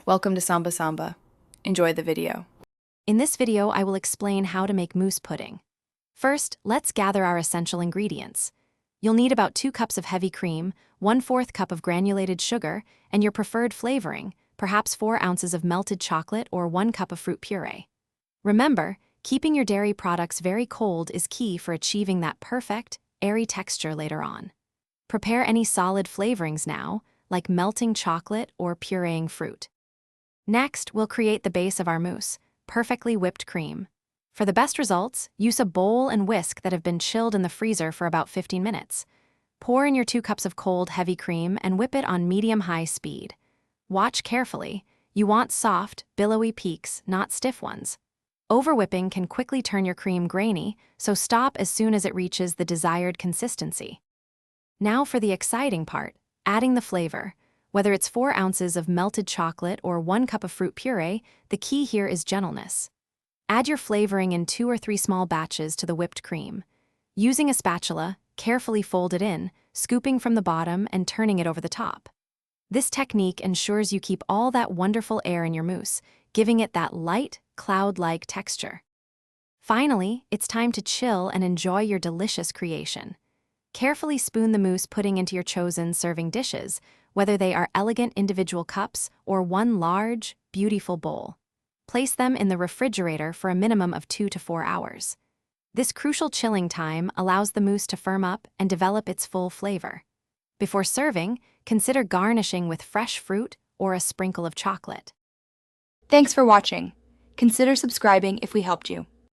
Welcome to Samba Samba. Enjoy the video. In this video, I will explain how to make mousse pudding. First, let's gather our essential ingredients. You'll need about 2 cups of heavy cream, 1/4 cup of granulated sugar, and your preferred flavoring, perhaps 4 ounces of melted chocolate or 1 cup of fruit puree. Remember, keeping your dairy products very cold is key for achieving that perfect, airy texture later on. Prepare any solid flavorings now, like melting chocolate or pureeing fruit. Next, we'll create the base of our mousse, perfectly whipped cream. For the best results, use a bowl and whisk that have been chilled in the freezer for about 15 minutes. Pour in your 2 cups of cold, heavy cream and whip it on medium-high speed. Watch carefully. You want soft, billowy peaks, not stiff ones. Over-whipping can quickly turn your cream grainy, so stop as soon as it reaches the desired consistency. Now for the exciting part, adding the flavor. Whether it's 4 ounces of melted chocolate or 1 cup of fruit puree, the key here is gentleness. Add your flavoring in 2 or 3 small batches to the whipped cream. Using a spatula, carefully fold it in, scooping from the bottom and turning it over the top. This technique ensures you keep all that wonderful air in your mousse, giving it that light, cloud-like texture. Finally, it's time to chill and enjoy your delicious creation. Carefully spoon the mousse pudding into your chosen serving dishes, whether they are elegant individual cups or one large, beautiful bowl. Place them in the refrigerator for a minimum of 2 to 4 hours. This crucial chilling time allows the mousse to firm up and develop its full flavor. Before serving, consider garnishing with fresh fruit or a sprinkle of chocolate. Thanks for watching. Consider subscribing if we helped you.